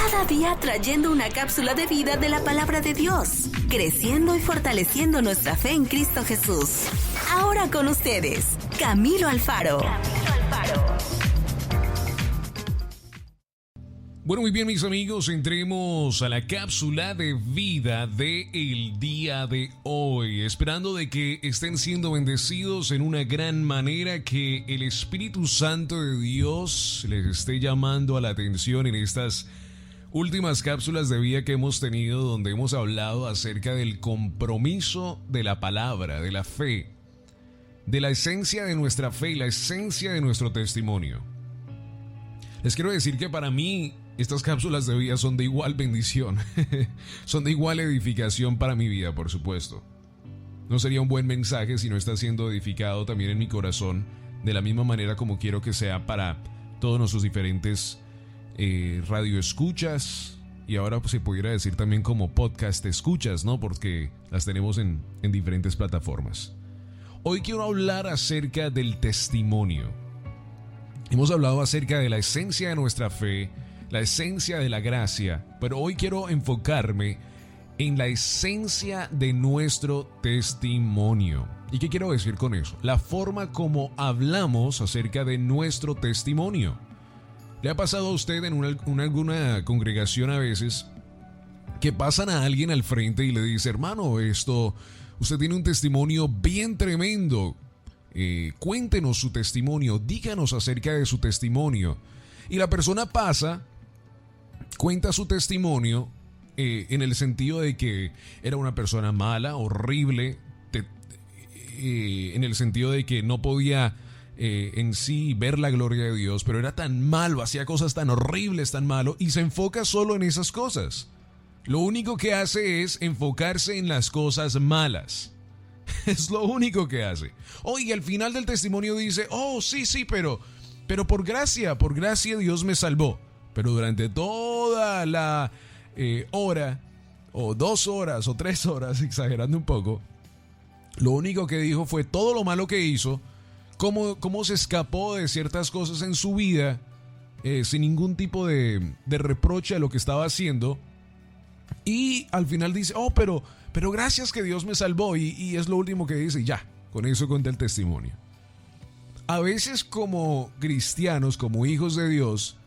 Cada día trayendo una cápsula de vida de la palabra de Dios, creciendo y fortaleciendo nuestra fe en Cristo Jesús. Ahora con ustedes, Camilo Alfaro. Bueno, muy bien, mis amigos, entremos a la cápsula de vida del día de hoy, esperando de que estén siendo bendecidos en una gran manera, que el Espíritu Santo de Dios les esté llamando a la atención en estas últimas cápsulas de vida que hemos tenido, donde hemos hablado acerca del compromiso de la palabra, de la fe, de la esencia de nuestra fe y la esencia de nuestro testimonio. Les quiero decir que para mí estas cápsulas de vida son de igual bendición, son de igual edificación para mi vida, por supuesto. No sería un buen mensaje si no está siendo edificado también en mi corazón, de la misma manera como quiero que sea para todos nuestros diferentes radioescuchas, y ahora pues, se pudiera decir también como podcast escuchas, ¿no? Porque las tenemos en diferentes plataformas. Hoy quiero hablar acerca del testimonio. Hemos hablado acerca de la esencia de nuestra fe, la esencia de la gracia, pero hoy quiero enfocarme en la esencia de nuestro testimonio. ¿Y qué quiero decir con eso? La forma como hablamos acerca de nuestro testimonio. ¿Le ha pasado a usted en alguna congregación a veces que pasan a alguien al frente y le dice: hermano, usted tiene un testimonio bien tremendo, cuéntenos su testimonio, díganos acerca de su testimonio? Y la persona pasa, cuenta su testimonio en el sentido de que era una persona mala, horrible, en el sentido de que no podía en sí ver la gloria de Dios, pero era tan malo, hacía cosas tan horribles, tan malo, y se enfoca solo en esas cosas. Lo único que hace es enfocarse en las cosas malas. Es lo único que hace. Y al final del testimonio dice: sí, pero por gracia Dios me salvó. Pero durante toda la hora, o 2 horas, o 3 horas, exagerando un poco, lo único que dijo fue todo lo malo que hizo, cómo se escapó de ciertas cosas en su vida, sin ningún tipo de reproche a lo que estaba haciendo. Y al final dice: pero gracias que Dios me salvó, y es lo último que dice, y ya, con eso cuenta el testimonio. A veces como cristianos, como hijos de Dios,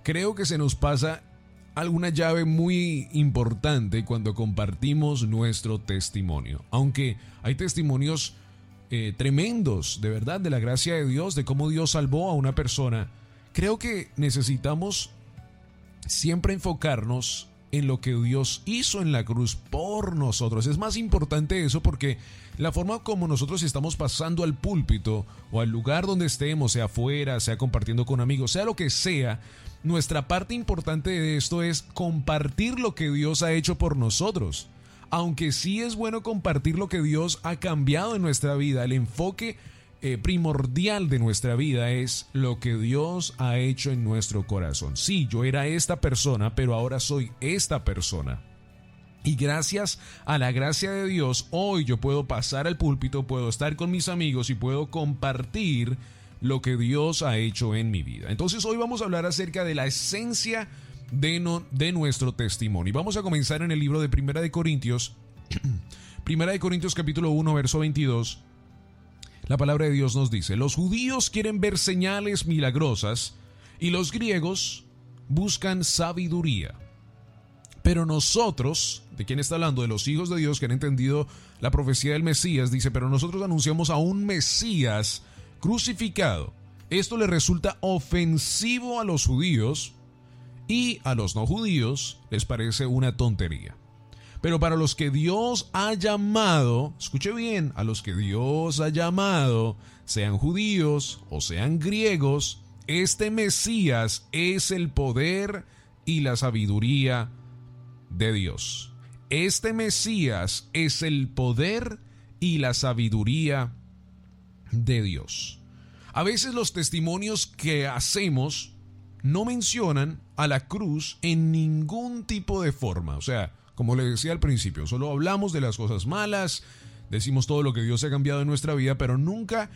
creo que se nos pasa alguna llave muy importante cuando compartimos nuestro testimonio. Aunque hay testimonios tremendos, de verdad, de la gracia de Dios, de cómo Dios salvó a una persona, creo que necesitamos siempre enfocarnos en lo que Dios hizo en la cruz por nosotros. Es más importante eso, porque la forma como nosotros estamos pasando al púlpito o al lugar donde estemos, sea afuera, sea compartiendo con amigos, sea lo que sea, nuestra parte importante de esto es compartir lo que Dios ha hecho por nosotros. Aunque sí es bueno compartir lo que Dios ha cambiado en nuestra vida, el enfoque primordial de nuestra vida es lo que Dios ha hecho en nuestro corazón. Sí, yo era esta persona, pero ahora soy esta persona. Y gracias a la gracia de Dios, hoy yo puedo pasar al púlpito, puedo estar con mis amigos y puedo compartir lo que Dios ha hecho en mi vida. Entonces hoy vamos a hablar acerca de la esencia de nuestro testimonio. Y vamos a comenzar en el libro de Primera de Corintios, Primera de Corintios capítulo 1, verso 22. La palabra de Dios nos dice: los judíos quieren ver señales milagrosas y los griegos buscan sabiduría. Pero nosotros, ¿de quién está hablando? De los hijos de Dios que han entendido la profecía del Mesías. Dice: pero nosotros anunciamos a un Mesías crucificado. Esto le resulta ofensivo a los judíos, y a los no judíos les parece una tontería. Pero para los que Dios ha llamado, escuche bien, a los que Dios ha llamado, sean judíos o sean griegos, este Mesías es el poder y la sabiduría de Dios. Este Mesías es el poder y la sabiduría de Dios. A veces los testimonios que hacemos no mencionan a la cruz en ningún tipo de forma. O sea, como le decía al principio, solo hablamos de las cosas malas, decimos todo lo que Dios ha cambiado en nuestra vida, pero nunca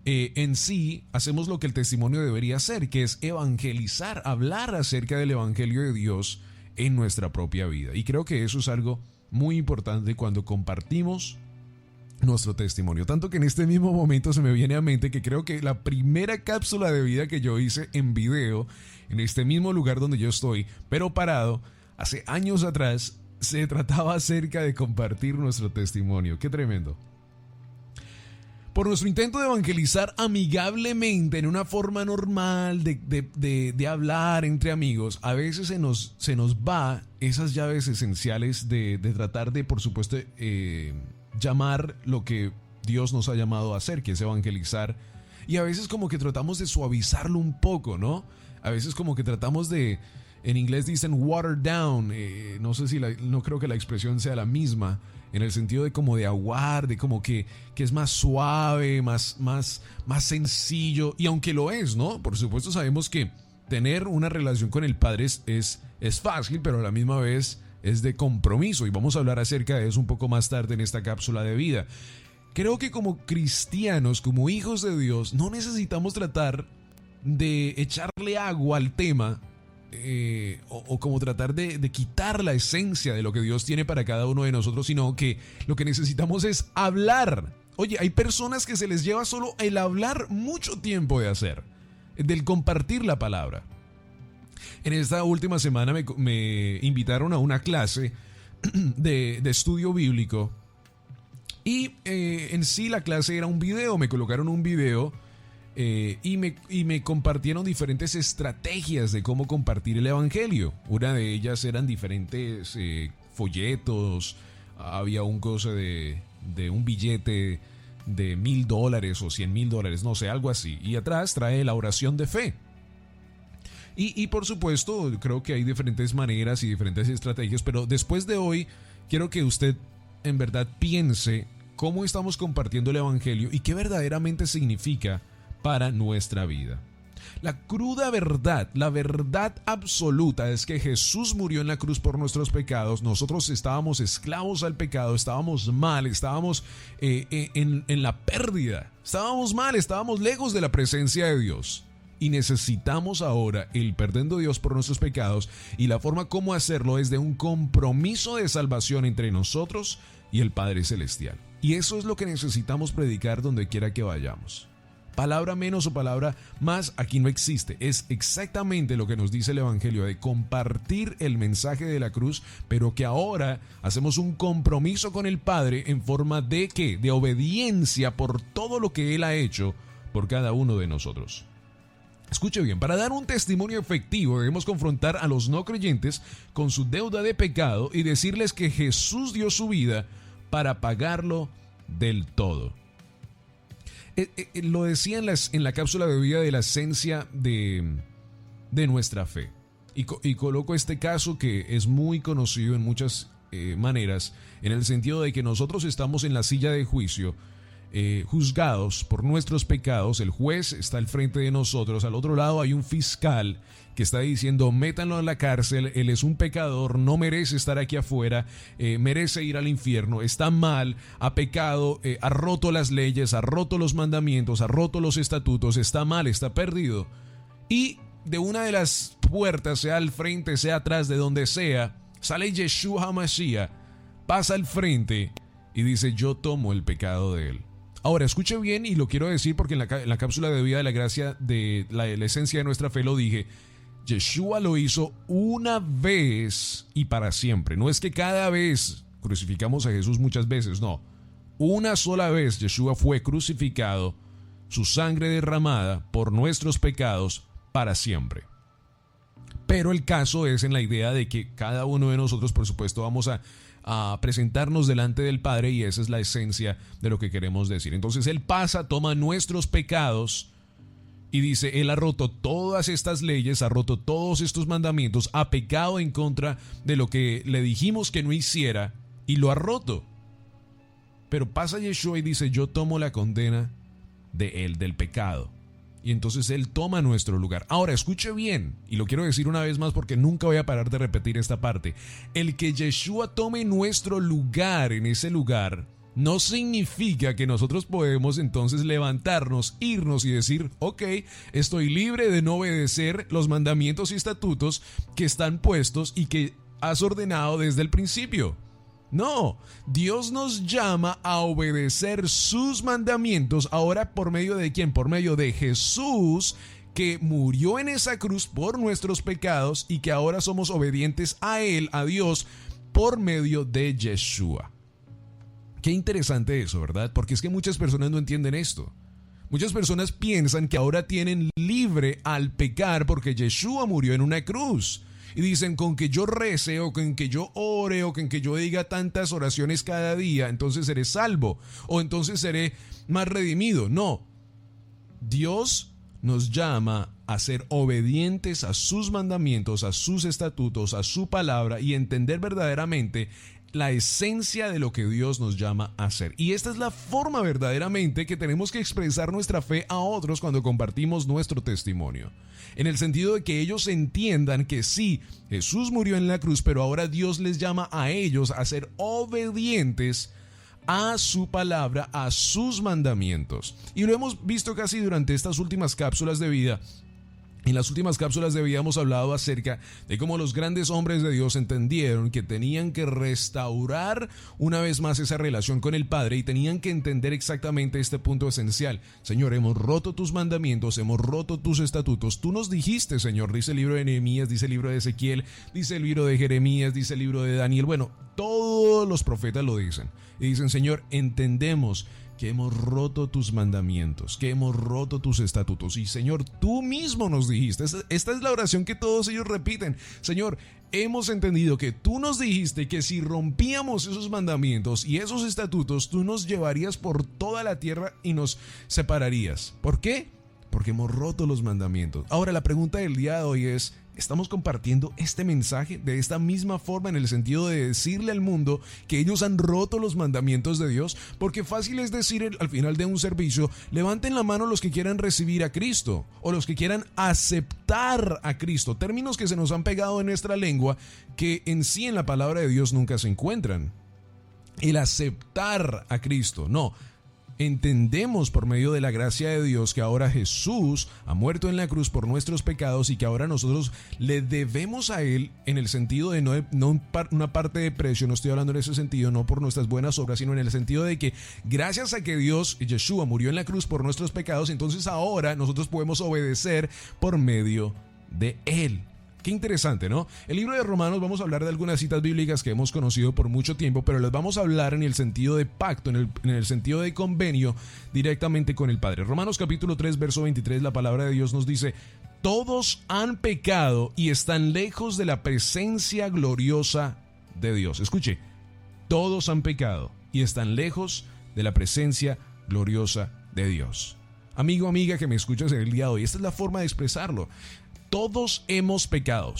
en sí hacemos lo que el testimonio debería hacer, que es evangelizar, hablar acerca del evangelio de Dios en nuestra propia vida. Y creo que eso es algo muy importante cuando compartimos nuestro testimonio. Tanto que en este mismo momento se me viene a mente que creo que la primera cápsula de vida que yo hice en video, en este mismo lugar donde yo estoy, pero parado, hace años atrás, se trataba acerca de compartir nuestro testimonio. ¡Qué tremendo! Por nuestro intento de evangelizar amigablemente, en una forma normal de hablar entre amigos, a veces se nos va esas llaves esenciales de tratar de, por supuesto, llamar lo que Dios nos ha llamado a hacer, que es evangelizar. Y a veces como que tratamos de suavizarlo un poco, ¿no? A veces como que tratamos de, en inglés dicen water down, no sé si no creo que la expresión sea la misma, en el sentido de como de aguar, de como que es más suave, más sencillo. Y aunque lo es, ¿no? Por supuesto sabemos que tener una relación con el Padre es fácil, pero a la misma vez es de compromiso. Y vamos a hablar acerca de eso un poco más tarde en esta cápsula de vida. Creo que como cristianos, como hijos de Dios, no necesitamos tratar de echarle agua al tema, o como tratar de quitar la esencia de lo que Dios tiene para cada uno de nosotros, sino que lo que necesitamos es hablar. Oye, hay personas que se les lleva solo el hablar mucho tiempo de hacer, del compartir la palabra. En esta última semana me invitaron a una clase de estudio bíblico y en sí la clase era un video, me colocaron un video. Y me compartieron diferentes estrategias de cómo compartir el evangelio. Una de ellas eran diferentes folletos. Había un cosa de un billete de $1,000 o $100,000, no sé, algo así. Y atrás trae la oración de fe. Y por supuesto, creo que hay diferentes maneras y diferentes estrategias. Pero después de hoy, quiero que usted en verdad piense cómo estamos compartiendo el evangelio y qué verdaderamente significa para nuestra vida. La cruda verdad, la verdad absoluta es que Jesús murió en la cruz por nuestros pecados. Nosotros estábamos esclavos al pecado, estábamos mal, estábamos en la pérdida, estábamos mal, estábamos lejos de la presencia de Dios. Y necesitamos ahora el perdón de Dios por nuestros pecados, y la forma como hacerlo es de un compromiso de salvación entre nosotros y el Padre Celestial. Y eso es lo que necesitamos predicar donde quiera que vayamos. Palabra menos o palabra más aquí no existe. Es exactamente lo que nos dice el Evangelio, de compartir el mensaje de la cruz, pero que ahora hacemos un compromiso con el Padre en forma de ¿qué? De obediencia por todo lo que Él ha hecho por cada uno de nosotros. Escuche bien, para dar un testimonio efectivo debemos confrontar a los no creyentes con su deuda de pecado y decirles que Jesús dio su vida para pagarlo del todo. Lo decía en la cápsula de vida de la esencia de nuestra fe. Y coloco este caso que es muy conocido en muchas maneras, en el sentido de que nosotros estamos en la silla de juicio, juzgados por nuestros pecados. El juez está al frente de nosotros, al otro lado hay un fiscal que está diciendo métanlo en la cárcel, él es un pecador, no merece estar aquí afuera, merece ir al infierno, está mal, ha pecado, ha roto las leyes, ha roto los mandamientos, ha roto los estatutos, está mal, está perdido. Y de una de las puertas, sea al frente, sea atrás, de donde sea, sale Yeshua HaMashiach, pasa al frente y dice: yo tomo el pecado de él. Ahora, escuche bien, y lo quiero decir porque en la cápsula de vida de la gracia de la esencia de nuestra fe lo dije. Yeshua lo hizo una vez y para siempre. No es que cada vez crucificamos a Jesús muchas veces, no. Una sola vez Yeshua fue crucificado, su sangre derramada por nuestros pecados para siempre. Pero el caso es en la idea de que cada uno de nosotros, por supuesto, vamos a presentarnos delante del Padre, y esa es la esencia de lo que queremos decir. Entonces Él pasa, toma nuestros pecados y dice: Él ha roto todas estas leyes, ha roto todos estos mandamientos, ha pecado en contra de lo que le dijimos que no hiciera y lo ha roto. Pero pasa Yeshua y dice: yo tomo la condena de él, del pecado. Y entonces Él toma nuestro lugar. Ahora, escuche bien, y lo quiero decir una vez más porque nunca voy a parar de repetir esta parte. El que Yeshua tome nuestro lugar en ese lugar no significa que nosotros podemos entonces levantarnos, irnos y decir, ok, estoy libre de no obedecer los mandamientos y estatutos que están puestos y que has ordenado desde el principio. No, Dios nos llama a obedecer sus mandamientos. Ahora, ¿por medio de quién? Por medio de Jesús, que murió en esa cruz por nuestros pecados y que ahora somos obedientes a Él, a Dios, por medio de Yeshua. Qué interesante eso, ¿verdad? Porque es que muchas personas no entienden esto. Muchas personas piensan que ahora tienen libre al pecar porque Yeshua murió en una cruz. Y dicen, con que yo rece o con que yo ore o con que yo diga tantas oraciones cada día, entonces seré salvo o entonces seré más redimido. No, Dios nos llama a ser obedientes a sus mandamientos, a sus estatutos, a su palabra y entender verdaderamente la esencia de lo que Dios nos llama a hacer. Y esta es la forma verdaderamente que tenemos que expresar nuestra fe a otros cuando compartimos nuestro testimonio. En el sentido de que ellos entiendan que sí, Jesús murió en la cruz, pero ahora Dios les llama a ellos a ser obedientes a su palabra, a sus mandamientos. Y lo hemos visto casi durante estas últimas cápsulas de vida. En las últimas cápsulas de vida hemos hablado acerca de cómo los grandes hombres de Dios entendieron que tenían que restaurar una vez más esa relación con el Padre y tenían que entender exactamente este punto esencial. Señor, hemos roto tus mandamientos, hemos roto tus estatutos. Tú nos dijiste, Señor, dice el libro de Nehemías, dice el libro de Ezequiel, dice el libro de Jeremías, dice el libro de Daniel. Bueno, todos los profetas lo dicen. Y dicen, Señor, entendemos que hemos roto tus mandamientos, que hemos roto tus estatutos. Y Señor, tú mismo nos dijiste, esta es la oración que todos ellos repiten. Señor, hemos entendido que tú nos dijiste que si rompíamos esos mandamientos y esos estatutos, tú nos llevarías por toda la tierra y nos separarías. ¿Por qué? Porque hemos roto los mandamientos. Ahora, la pregunta del día de hoy es, ¿estamos compartiendo este mensaje de esta misma forma en el sentido de decirle al mundo que ellos han roto los mandamientos de Dios? Porque fácil es decir al final de un servicio, levanten la mano los que quieran recibir a Cristo o los que quieran aceptar a Cristo. Términos que se nos han pegado en nuestra lengua que en sí en la palabra de Dios nunca se encuentran. El aceptar a Cristo, no. Entendemos por medio de la gracia de Dios que ahora Jesús ha muerto en la cruz por nuestros pecados y que ahora nosotros le debemos a Él en el sentido de no una parte de precio, no estoy hablando en ese sentido, no por nuestras buenas obras, sino en el sentido de que gracias a que Dios, Yeshua, murió en la cruz por nuestros pecados, entonces ahora nosotros podemos obedecer por medio de Él. Qué interesante, ¿no? El libro de Romanos, vamos a hablar de algunas citas bíblicas que hemos conocido por mucho tiempo, pero las vamos a hablar en el sentido de pacto, en el sentido de convenio directamente con el Padre. Romanos capítulo 3, verso 23, la palabra de Dios nos dice, todos han pecado y están lejos de la presencia gloriosa de Dios. Escuche, todos han pecado y están lejos de la presencia gloriosa de Dios. Amigo, amiga que me escuchas en el día de hoy, esta es la forma de expresarlo. Todos hemos pecado,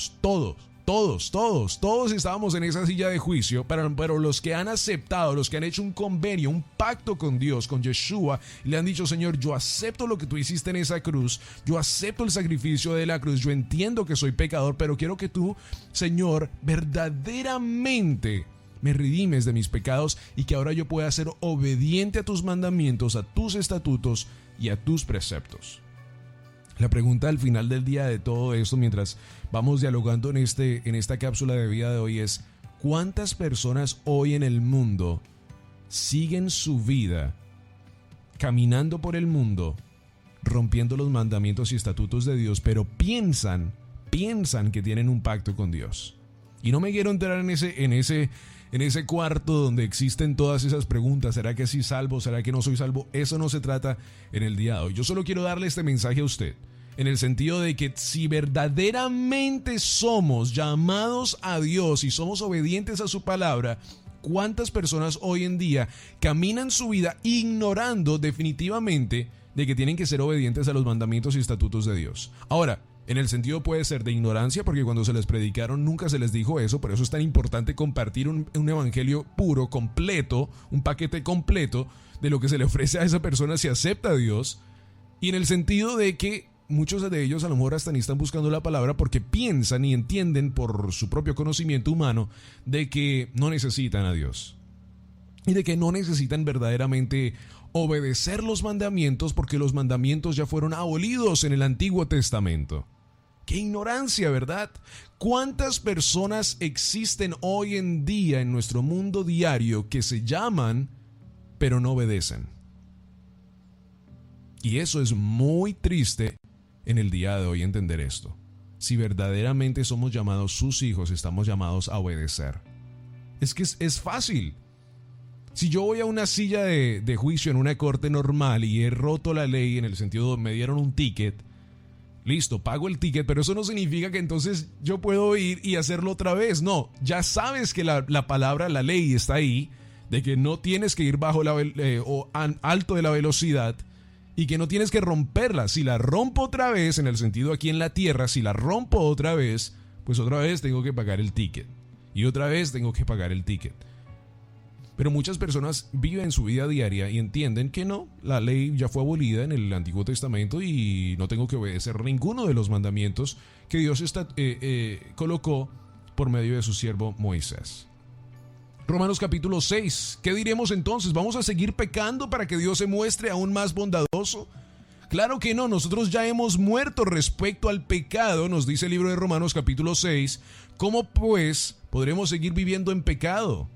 todos estábamos en esa silla de juicio, pero los que han aceptado, los que han hecho un convenio, un pacto con Dios, con Yeshua, le han dicho, Señor, yo acepto lo que tú hiciste en esa cruz, yo acepto el sacrificio de la cruz, yo entiendo que soy pecador, pero quiero que tú, Señor, verdaderamente me redimes de mis pecados y que ahora yo pueda ser obediente a tus mandamientos, a tus estatutos y a tus preceptos. La pregunta al final del día de todo esto, mientras vamos dialogando en esta cápsula de vida de hoy es, ¿cuántas personas hoy en el mundo siguen su vida caminando por el mundo, rompiendo los mandamientos y estatutos de Dios, pero piensan que tienen un pacto con Dios? Y no me quiero entrar en ese cuarto donde existen todas esas preguntas. ¿Será que sí salvo? ¿Será que no soy salvo? Eso no se trata en el día de hoy. Yo solo quiero darle este mensaje a usted, en el sentido de que si verdaderamente somos llamados a Dios y somos obedientes a su palabra, ¿cuántas personas hoy en día caminan su vida ignorando definitivamente de que tienen que ser obedientes a los mandamientos y estatutos de Dios? Ahora, en el sentido puede ser de ignorancia, porque cuando se les predicaron nunca se les dijo eso, por eso es tan importante compartir un evangelio puro, completo, un paquete completo de lo que se le ofrece a esa persona si acepta a Dios. Y en el sentido de que muchos de ellos a lo mejor hasta ni están buscando la palabra porque piensan y entienden por su propio conocimiento humano de que no necesitan a Dios. y de que no necesitan verdaderamente obedecer los mandamientos porque los mandamientos ya fueron abolidos en el Antiguo Testamento. ¡Qué ignorancia!, ¿verdad? ¿Cuántas personas existen hoy en día en nuestro mundo diario que se llaman, pero no obedecen? Y eso es muy triste en el día de hoy entender esto. Si verdaderamente somos llamados sus hijos, estamos llamados a obedecer. Es que es fácil. Si yo voy a una silla de juicio en una corte normal y he roto la ley en el sentido de me dieron un ticket, listo, pago el ticket, pero eso no significa que entonces yo puedo ir y hacerlo otra vez. No, ya sabes que la palabra, la ley está ahí, de que no tienes que ir bajo o alto de la velocidad y que no tienes que romperla. Si la rompo otra vez, en el sentido aquí en la tierra, si la rompo otra vez, pues otra vez tengo que pagar el ticket. Y otra vez tengo que pagar el ticket. Pero muchas personas viven su vida diaria y entienden que no, la ley ya fue abolida en el Antiguo Testamento y no tengo que obedecer ninguno de los mandamientos que Dios colocó por medio de su siervo Moisés. Romanos capítulo 6. ¿Qué diremos entonces? ¿Vamos a seguir pecando para que Dios se muestre aún más bondadoso? Claro que no, nosotros ya hemos muerto respecto al pecado, nos dice el libro de Romanos capítulo 6. ¿Cómo pues podremos seguir viviendo en pecado?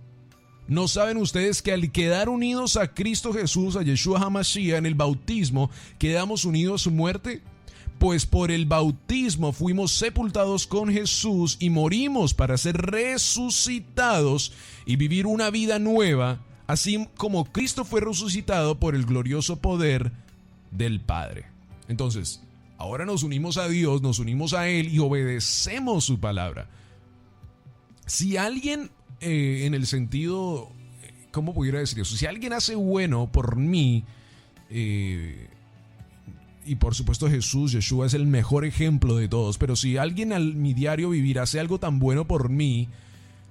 ¿No saben ustedes que al quedar unidos a Cristo Jesús, a Yeshua HaMashiach, en el bautismo, quedamos unidos a su muerte? Pues por el bautismo fuimos sepultados con Jesús y morimos para ser resucitados y vivir una vida nueva, así como Cristo fue resucitado por el glorioso poder del Padre. Entonces, ahora nos unimos a Dios, nos unimos a Él y obedecemos su palabra. Si alguien, en el sentido, ¿cómo pudiera decir eso? Si alguien hace bueno por mí, y por supuesto Yeshua es el mejor ejemplo de todos, pero si alguien al mi diario vivir hace algo tan bueno por mí,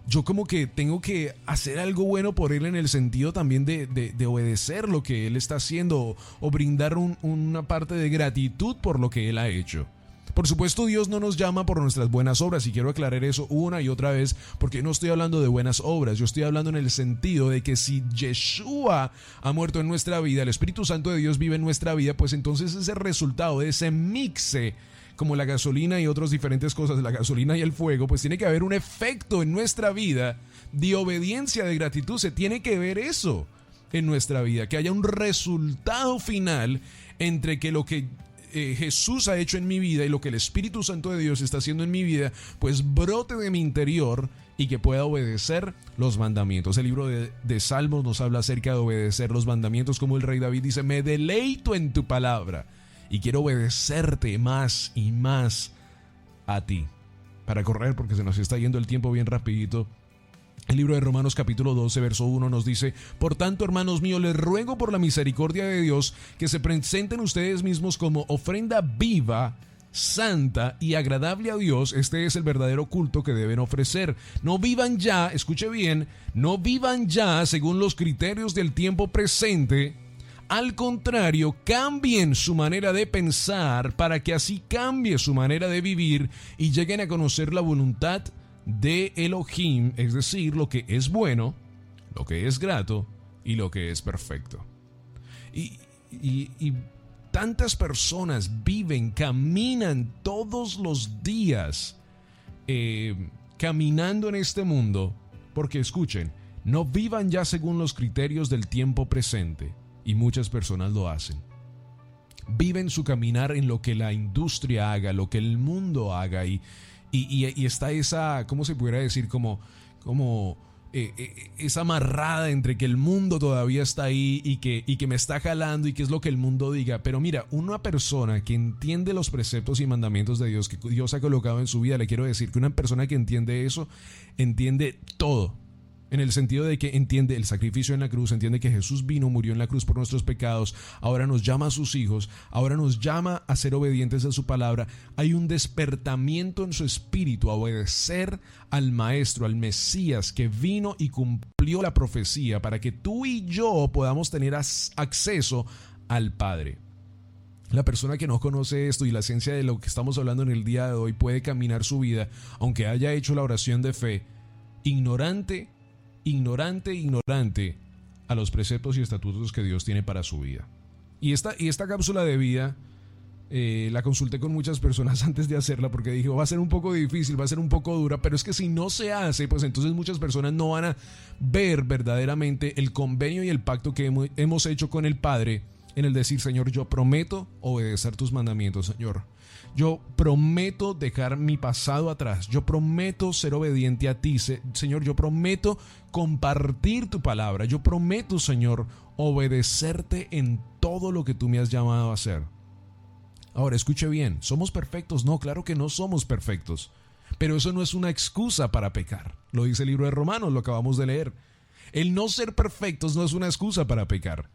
yo como que tengo que hacer algo bueno por él en el sentido también de obedecer lo que él está haciendo o brindar una parte de gratitud por lo que él ha hecho. Por supuesto, Dios no nos llama por nuestras buenas obras y quiero aclarar eso una y otra vez porque no estoy hablando de buenas obras, yo estoy hablando en el sentido de que si Yeshua ha muerto en nuestra vida, el Espíritu Santo de Dios vive en nuestra vida, pues entonces ese resultado de ese mixe, como la gasolina y otras diferentes cosas, la gasolina y el fuego, pues tiene que haber un efecto en nuestra vida de obediencia, de gratitud, se tiene que ver eso en nuestra vida, que haya un resultado final entre que lo que Jesús ha hecho en mi vida y lo que el Espíritu Santo de Dios está haciendo en mi vida, pues brote de mi interior y que pueda obedecer los mandamientos. El libro de Salmos nos habla acerca de obedecer los mandamientos, como el rey David dice: me deleito en tu palabra y quiero obedecerte más y más a ti. Para correr, porque se nos está yendo el tiempo bien rapidito, el libro de Romanos capítulo 12, verso 1 nos dice: por tanto, hermanos míos, les ruego por la misericordia de Dios que se presenten ustedes mismos como ofrenda viva, santa y agradable a Dios. Este es el verdadero culto que deben ofrecer. No vivan ya, escuche bien, no vivan ya según los criterios del tiempo presente. Al contrario, cambien su manera de pensar para que así cambie su manera de vivir y lleguen a conocer la voluntad de Elohim, es decir, lo que es bueno, lo que es grato y lo que es perfecto. Y tantas personas viven, caminan todos los días caminando en este mundo, porque escuchen, no vivan ya según los criterios del tiempo presente, y muchas personas lo hacen. Viven su caminar en lo que la industria haga, lo que el mundo haga, y está esa, ¿cómo se pudiera decir? Como esa amarrada entre que el mundo todavía está ahí y que me está jalando y que es lo que el mundo diga. Pero mira, una persona que entiende los preceptos y mandamientos de Dios que Dios ha colocado en su vida, le quiero decir que una persona que entiende eso, entiende todo. En el sentido de que entiende el sacrificio en la cruz, entiende que Jesús vino, murió en la cruz por nuestros pecados, ahora nos llama a sus hijos, ahora nos llama a ser obedientes a su palabra. Hay un despertamiento en su espíritu a obedecer al Maestro, al Mesías, que vino y cumplió la profecía para que tú y yo podamos tener acceso al Padre. La persona que no conoce esto y la esencia de lo que estamos hablando en el día de hoy puede caminar su vida, aunque haya hecho la oración de fe, ignorante, a los preceptos y estatutos que Dios tiene para su vida. Y esta cápsula de vida la consulté con muchas personas antes de hacerla porque dije, va a ser un poco difícil, va a ser un poco dura, pero es que si no se hace, pues entonces muchas personas no van a ver verdaderamente el convenio y el pacto que hemos hecho con el Padre en el decir, Señor, yo prometo obedecer tus mandamientos, Señor. Yo prometo dejar mi pasado atrás. Yo prometo ser obediente a ti, Señor. Yo prometo compartir tu palabra. Yo prometo, Señor, obedecerte en todo lo que tú me has llamado a hacer. Ahora, escuche bien. ¿Somos perfectos? No, claro que no somos perfectos. Pero eso no es una excusa para pecar. Lo dice el libro de Romanos, lo acabamos de leer. El no ser perfectos no es una excusa para pecar.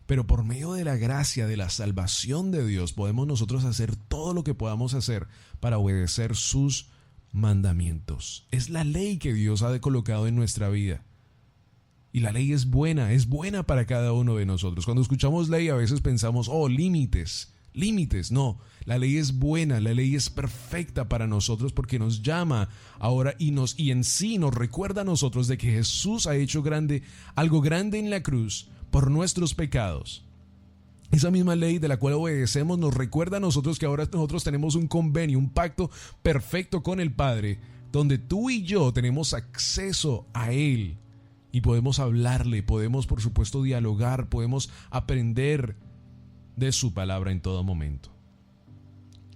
Pero por medio de la gracia, de la salvación de Dios, podemos nosotros hacer todo lo que podamos hacer para obedecer sus mandamientos. Es la ley que Dios ha colocado en nuestra vida. Y la ley es buena para cada uno de nosotros. Cuando escuchamos ley a veces pensamos, límites. No, la ley es buena, la ley es perfecta para nosotros porque nos llama ahora y en sí nos recuerda a nosotros de que Jesús ha hecho algo grande en la cruz por nuestros pecados. Esa misma ley de la cual obedecemos nos recuerda a nosotros que ahora nosotros tenemos un convenio, un pacto perfecto con el Padre, donde tú y yo tenemos acceso a Él y podemos hablarle, podemos por supuesto dialogar, podemos aprender de su palabra en todo momento.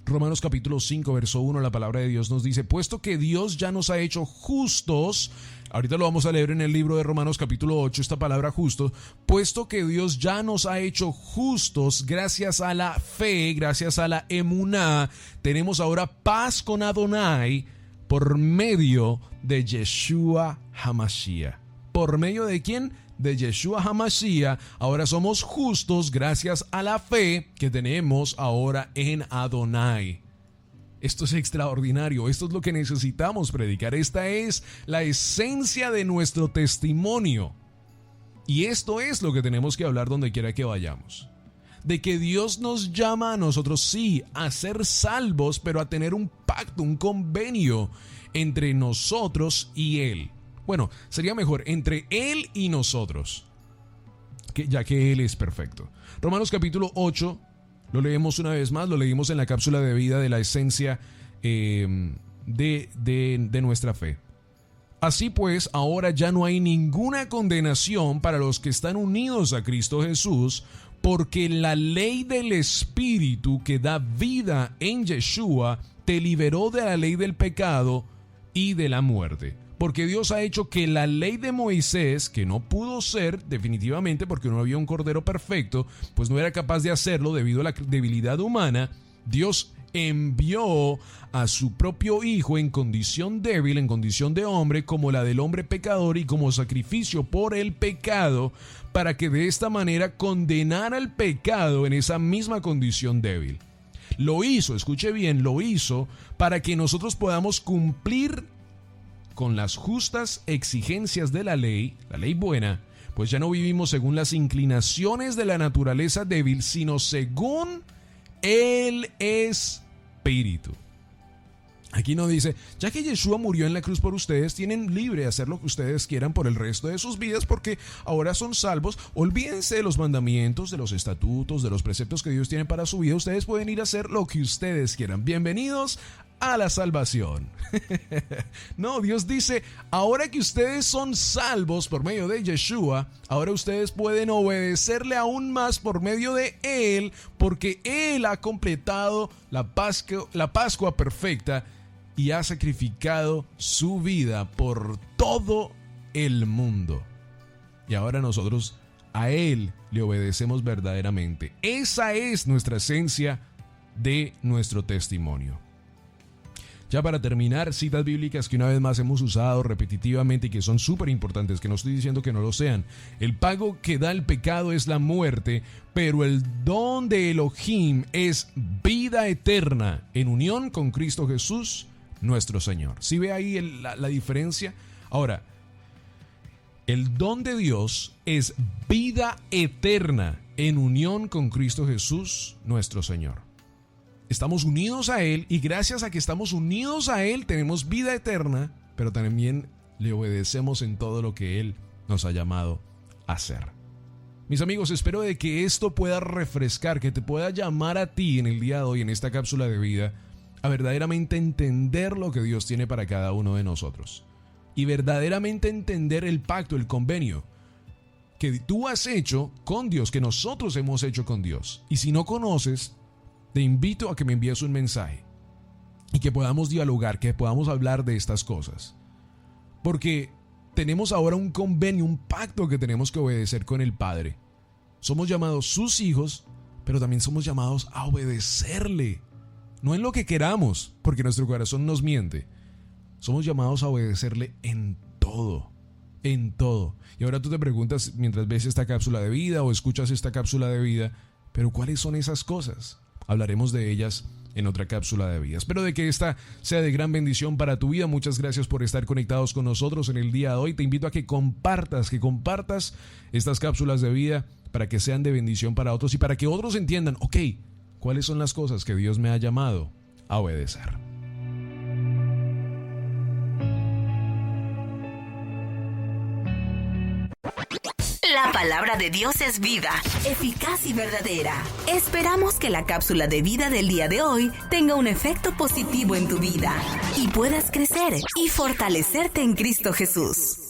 Romanos capítulo 5, verso 1, la palabra de Dios nos dice, puesto que Dios ya nos ha hecho justos, ahorita lo vamos a leer en el libro de Romanos capítulo 8, esta palabra justos, puesto que Dios ya nos ha hecho justos gracias a la fe, gracias a la emuná, tenemos ahora paz con Adonai por medio de Yeshua HaMashiach. ¿Por medio de quién? De Yeshua HaMashiach. Ahora somos justos gracias a la fe que tenemos ahora en Adonai. Esto es extraordinario, esto es lo que necesitamos predicar, esta es la esencia de nuestro testimonio. Y esto es lo que tenemos que hablar donde quiera que vayamos. De que Dios nos llama a nosotros, sí, a ser salvos, pero a tener un pacto, un convenio entre nosotros y Él. Bueno, sería mejor entre Él y nosotros, ya que Él es perfecto. Romanos capítulo 8, lo leemos una vez más, lo leímos en la cápsula de vida de la esencia de nuestra fe. Así pues, ahora ya no hay ninguna condenación para los que están unidos a Cristo Jesús, porque la ley del Espíritu que da vida en Yeshua te liberó de la ley del pecado y de la muerte. Porque Dios ha hecho que la ley de Moisés, que no pudo ser definitivamente porque no había un cordero perfecto, pues no era capaz de hacerlo debido a la debilidad humana, Dios envió a su propio Hijo en condición débil, en condición de hombre, como la del hombre pecador y como sacrificio por el pecado, para que de esta manera condenara el pecado en esa misma condición débil. Lo hizo, escuche bien, lo hizo para que nosotros podamos cumplir con las justas exigencias de la ley buena, pues ya no vivimos según las inclinaciones de la naturaleza débil, sino según el Espíritu. Aquí no dice, ya que Yeshua murió en la cruz por ustedes, tienen libre de hacer lo que ustedes quieran por el resto de sus vidas porque ahora son salvos. Olvídense de los mandamientos, de los estatutos, de los preceptos que Dios tiene para su vida. Ustedes pueden ir a hacer lo que ustedes quieran. Bienvenidos a la salvación. No, Dios dice, ahora que ustedes son salvos por medio de Yeshua, ahora ustedes pueden obedecerle aún más por medio de Él, porque Él ha completado la Pascua perfecta y ha sacrificado su vida por todo el mundo. Y ahora nosotros a Él le obedecemos verdaderamente. Esa es nuestra esencia de nuestro testimonio. Ya para terminar, citas bíblicas que una vez más hemos usado repetitivamente y que son súper importantes, que no estoy diciendo que no lo sean. El pago que da el pecado es la muerte, pero el don de Elohim es vida eterna en unión con Cristo Jesús, nuestro Señor. ¿Sí ve ahí la diferencia? Ahora, el don de Dios es vida eterna en unión con Cristo Jesús, nuestro Señor. Estamos unidos a Él y gracias a que estamos unidos a Él tenemos vida eterna, pero también le obedecemos en todo lo que Él nos ha llamado hacer. Mis amigos, espero de que esto pueda refrescar, que te pueda llamar a ti en el día de hoy, en esta cápsula de vida, a verdaderamente entender lo que Dios tiene para cada uno de nosotros. Y verdaderamente entender el pacto, el convenio que tú has hecho con Dios, que nosotros hemos hecho con Dios. Y si no conoces, te invito a que me envíes un mensaje y que podamos dialogar, que podamos hablar de estas cosas. Porque tenemos ahora un convenio, un pacto que tenemos que obedecer con el Padre. Somos llamados sus hijos, pero también somos llamados a obedecerle. No en lo que queramos, porque nuestro corazón nos miente. Somos llamados a obedecerle en todo. En todo. Y ahora tú te preguntas, mientras ves esta cápsula de vida o escuchas esta cápsula de vida, ¿pero cuáles son esas cosas? Hablaremos de ellas en otra cápsula de vida. Espero de que esta sea de gran bendición para tu vida. Muchas gracias por estar conectados con nosotros en el día de hoy. Te invito a que compartas estas cápsulas de vida para que sean de bendición para otros y para que otros entiendan, ok, cuáles son las cosas que Dios me ha llamado a obedecer. La palabra de Dios es viva, eficaz y verdadera. Esperamos que la cápsula de vida del día de hoy tenga un efecto positivo en tu vida y puedas crecer y fortalecerte en Cristo Jesús.